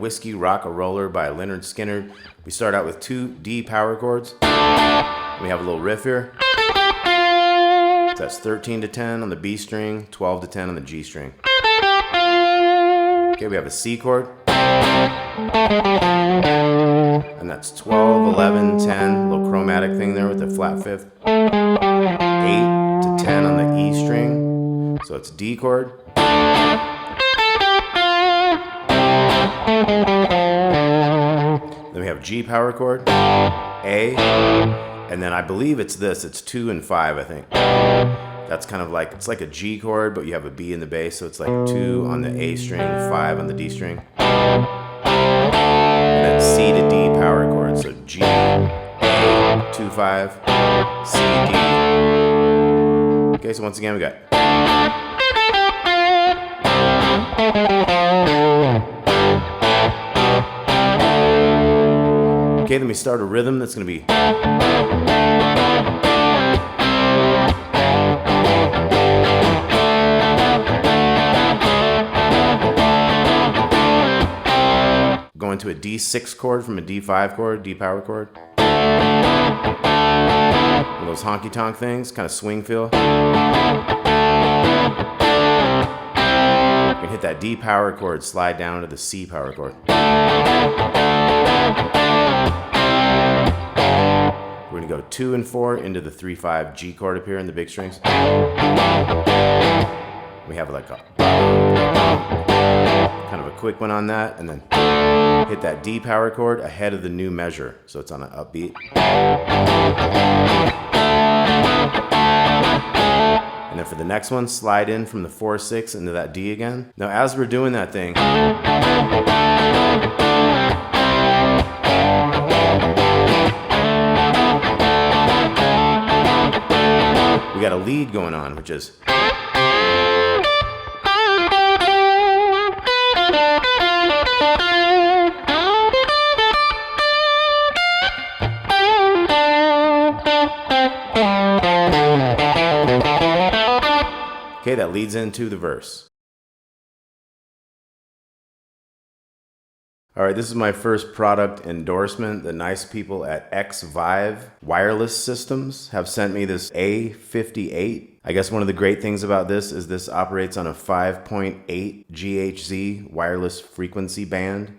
Whiskey Rock a Roller by LYNYRD SKYNYRD. We start out with 2 D power chords. We have a little riff here. So that's 13 to 10 on the B string, 12 to 10 on the G string. Okay, we have a C chord. And that's 12, 11, 10, little chromatic thing there with the flat fifth. 8 to 10 on the E string. So it's D chord. Then we have G power chord, A, and then I believe it's this, it's 2 and 5, I think. That's kind of like, it's like a G chord, but you have a B in the bass, so it's like 2 on the A string, 5 on the D string. And then C to D power chord, so G, A, 2, 5, C, D. Okay, so once again we got. Okay, then we start a rhythm that's going to be. Going to a D6 chord from a D5 chord, D power chord. One of those honky tonk things, kind of swing feel. You can hit that D power chord, slide down to the C power chord. We're going to go 2 and 4 into the 3-5 G chord up here in the big strings. We have like a kind of a quick one on that, and then hit that D power chord ahead of the new measure, so it's on an upbeat. And then for the next one, slide in from the 4-6 into that D again. Now as we're doing that thing, we got a lead going on, which is. Okay, that leads into the verse. All right, this is my first product endorsement. The nice people at Xvive Wireless Systems have sent me this A58. I guess one of the great things about this is this operates on a 5.8 GHz wireless frequency band,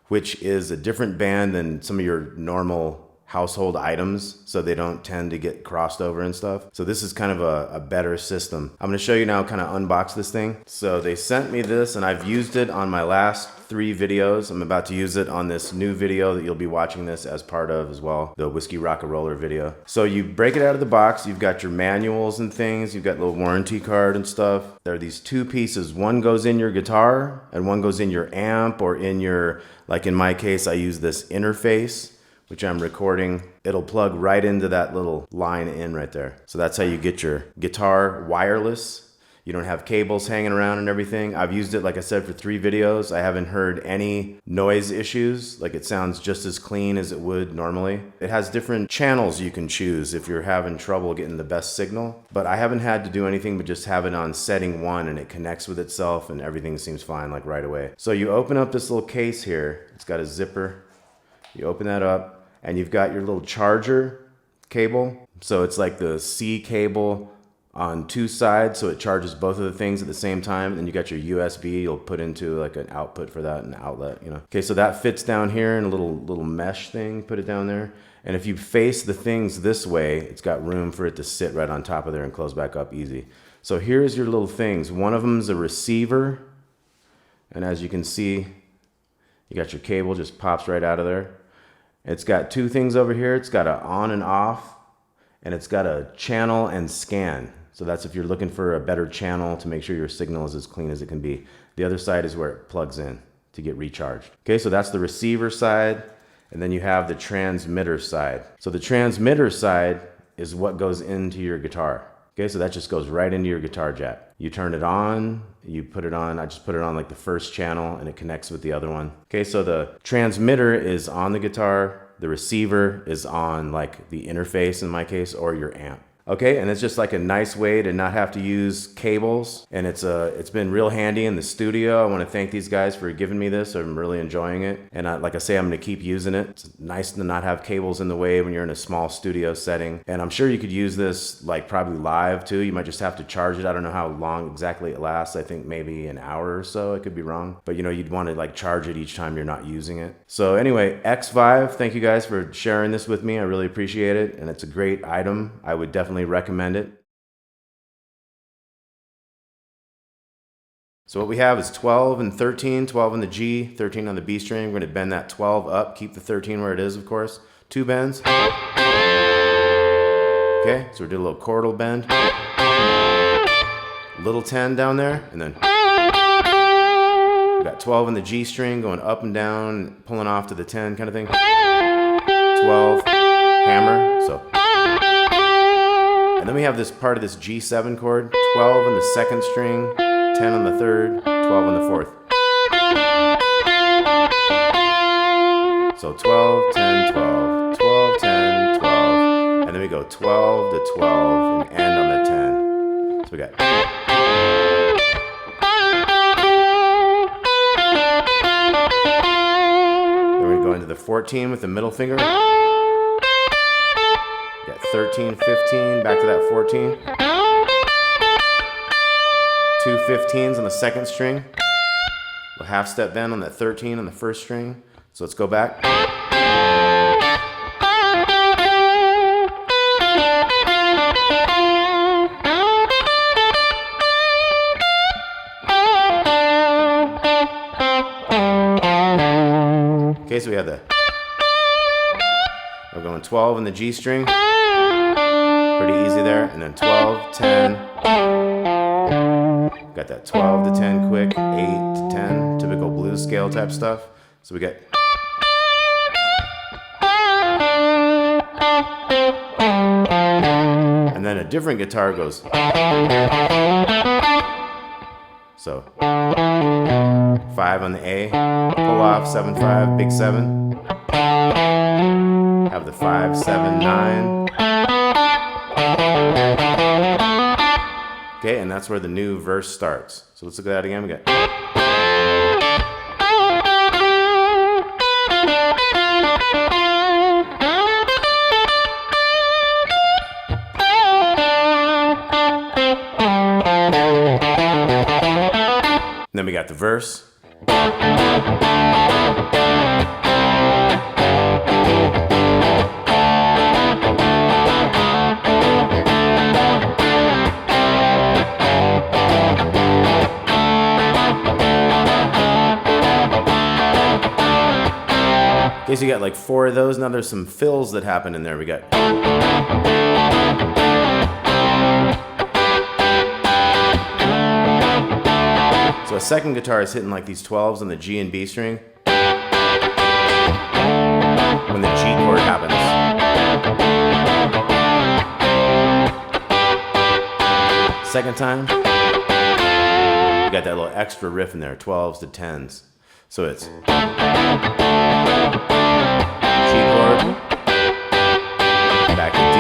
which is a different band than some of your normal household items, so they don't tend to get crossed over and stuff. So this is kind of a better system. I'm gonna show you now, kind of unbox this thing. So they sent me this and I've used it on my last 3 videos. I'm about to use it on this new video that you'll be watching this as part of as well, the Whiskey Rock a Roller video. So you break it out of the box, you've got your manuals and things, you've got a little warranty card and stuff. There are these 2 pieces. One goes in your guitar and one goes in your amp, or in your, like in my case, I use this interface, which I'm recording. It'll plug right into that little line in right there. So that's how you get your guitar wireless. You don't have cables hanging around and everything. I've used it, like I said, for 3 videos. I haven't heard any noise issues. Like, it sounds just as clean as it would normally. It has different channels you can choose if you're having trouble getting the best signal. But I haven't had to do anything but just have it on setting 1 and it connects with itself and everything seems fine, like right away. So you open up this little case here. It's got a zipper. You open that up, and you've got your little charger cable. So it's like the C cable on 2 sides, so it charges both of the things at the same time. And then you got your USB you'll put into like an output for that, and an outlet, you know. Okay, so that fits down here in a little mesh thing, put it down there. And if you face the things this way, it's got room for it to sit right on top of there and close back up easy. So here's your little things. One of them is a receiver. And as you can see, you got your cable, just pops right out of there. It's got 2 things over here. It's got an on and off, and it's got a channel and scan. So that's if you're looking for a better channel to make sure your signal is as clean as it can be. The other side is where it plugs in to get recharged. Okay, so that's the receiver side, and then you have the transmitter side. So the transmitter side is what goes into your guitar. Okay, so that just goes right into your guitar jack. You turn it on, you put it on, I just put it on like the first channel and it connects with the other one. Okay, so the transmitter is on the guitar, the receiver is on like the interface in my case, or your amp. Okay, and it's just like a nice way to not have to use cables, and it's been real handy in the studio. I want to thank these guys for giving me this. I'm really enjoying it, and like I say, I'm going to keep using it. It's nice to not have cables in the way when you're in a small studio setting, and I'm sure you could use this like probably live too. You might just have to charge it. I don't know how long exactly it lasts. I think maybe an hour or so. I could be wrong, but you know, you'd want to like charge it each time you're not using it. So anyway, Xvive, thank you guys for sharing this with me. I really appreciate it, and it's a great item. I would definitely recommend it. So what we have is 12 and 13, 12 on the G, 13 on the B string. We're going to bend that 12 up, keep the 13 where it is, of course. 2 bends. Okay, so we did a little chordal bend. Little 10 down there, and then we got 12 on the G string going up and down, pulling off to the 10 kind of thing. 12, hammer, so. And then we have this part of this G7 chord, 12 on the second string, 10 on the third, 12 on the fourth. So 12, 10, 12, 12, 10, 12. And then we go 12 to 12 and end on the 10. So we got. Then we go into the 14 with the middle finger. We got 13, 15, back to that 14. 2 15s on the second string. A half step bend on that 13 on the first string. So let's go back. Okay, so we have the. We're going 12 on the G string. Pretty easy there. And then 12, 10. Got that 12 to 10 quick, 8 to 10, typical blues scale type stuff. So we get. And then a different guitar goes. So 5 on the A, pull off, 7 5, big 7. Have the 5 7 9. Okay, and that's where the new verse starts. So let's look at that again. We got. And then we got the verse. Okay, so you got like 4 of those. Now there's some fills that happen in there. We got. So a second guitar is hitting like these 12s on the G and B string. When the G chord happens. Second time, you got that little extra riff in there, 12s to 10s. So it's G chord, back to D,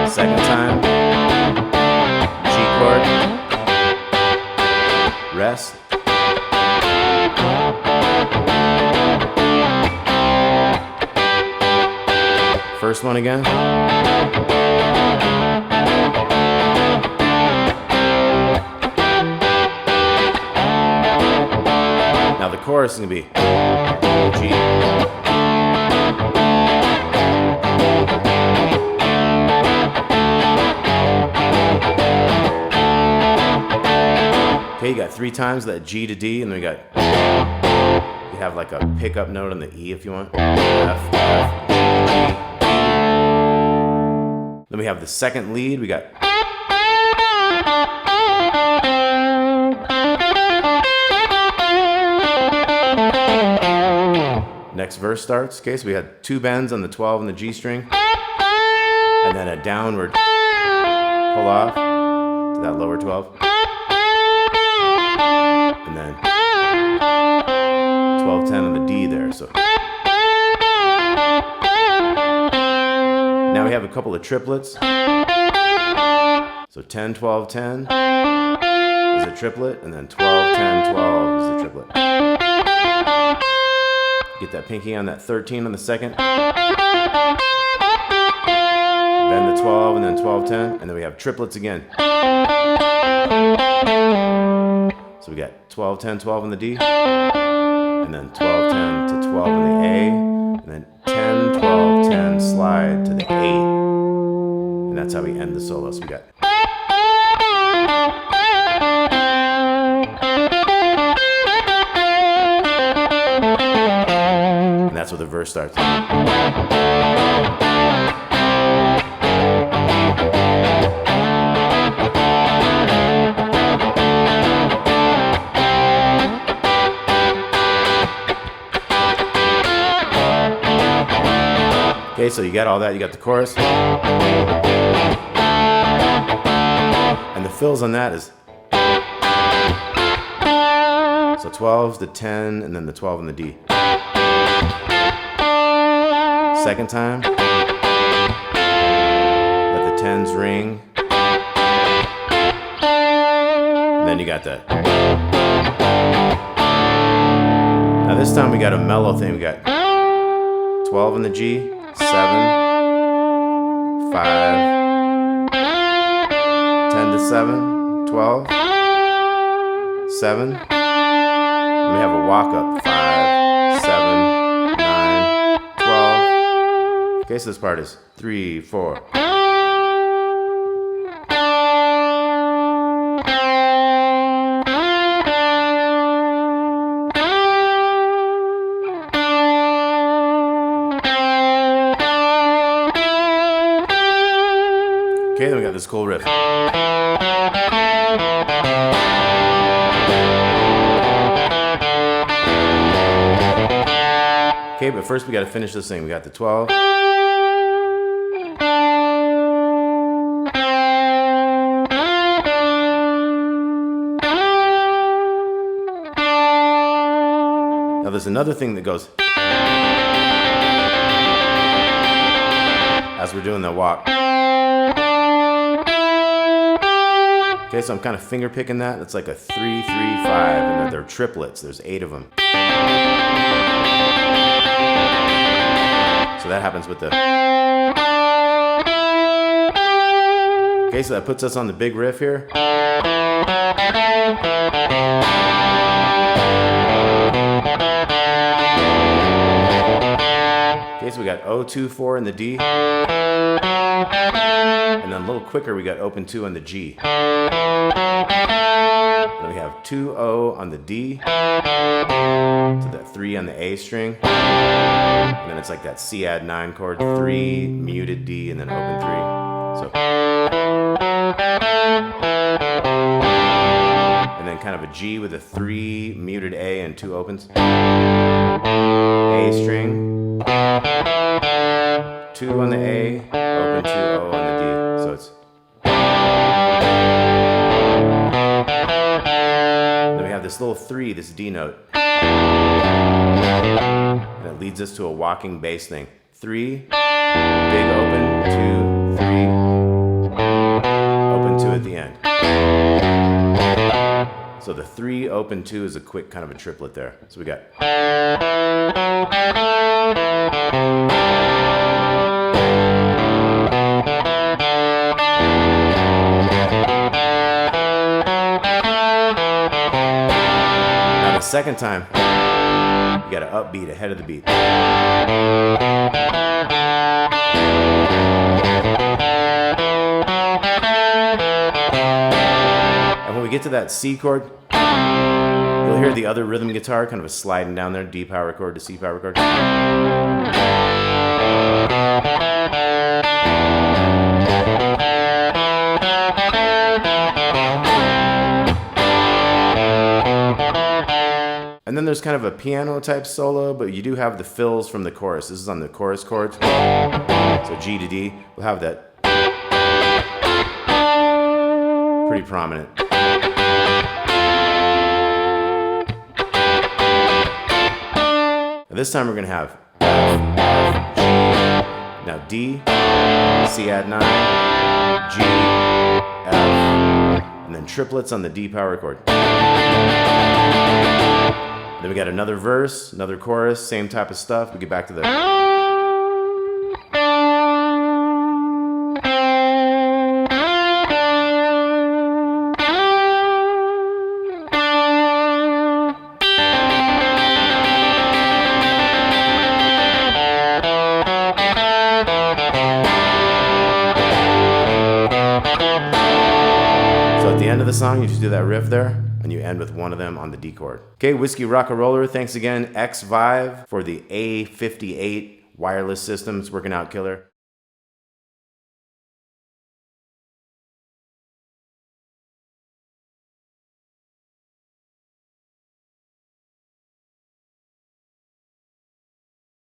second time, G chord, rest, first one again. Now the chorus is going to be G. Okay, you got 3 times that G to D, and then you have like a pickup note on the E if you want. F, F, G, G. Then we have the second lead. We got. Next verse starts. Okay, so we had 2 bends on the 12 and the G string, and then a downward pull off to that lower 12, and then 12 10 on the D there. So Now we have a couple of triplets. So 10, 12, 10 is a triplet, and then 12, 10, 12 is a triplet. Get that pinky on that 13 on the second. Bend the 12, and then 12, 10, and then we have triplets again. So we got 12, 10, 12 on the D, and then 12, 10 to 12 on the A, and then 10, 12, 10 slide to the 8. And that's how we end the solo. So we got. And that's where the verse starts. Okay, so you got all that, you got the chorus. And the fills on that is. So 12s, the 10, and then the 12 and the D. Second time, let the 10s ring. And then you got that. Now this time we got a mellow thing. We got 12 on the G. 7, 5, 10 to 7, 12, 7. Then we have a walkup, 5, 7, 9, 12. Okay, so this part is 3, 4. Okay, then we got this cool riff. Okay, but first we got to finish this thing. We got the 12. Now there's another thing that goes as we're doing the walk. Okay, so I'm kind of finger picking that. It's like a 3, 3, 5, and they're triplets. There's 8 of them. So that happens with the. Okay, so that puts us on the big riff here. Okay, so we got O, 2, 4 in the D. And then a little quicker, we got open 2 on the G. Then we have 2 O on the D. To that 3 on the A string. And then it's like that C add 9 chord, 3, muted D, and then open 3. So. And then kind of a G with a 3, muted A, and 2 opens. A string. 2 on the A, open 2 O on the D. So it's. Then we have this little 3, this D note. And it leads us to a walking bass thing. 3, big open, 2, 3, open 2 at the end. So the 3, open 2 is a quick kind of a triplet there. So we got. Now the second time, you got to upbeat ahead of the beat. And when we get to that C chord, you'll hear the other rhythm guitar kind of a sliding down there, D power chord to C power chord. And then there's kind of a piano type solo, but you do have the fills from the chorus. This is on the chorus chords. So G to D, we'll have that pretty prominent. This time we're going to have F, F, G, Now D, C add 9, G, F, and then triplets on the D power chord. Then we got another verse, another chorus, same type of stuff. We get back to the... So at the end of the song, you just do that riff there, and you end with one of them on the D chord. Okay, Whiskey Rock-a-Roller, thanks again, Xvive, for the A58 wireless system. It's working out killer.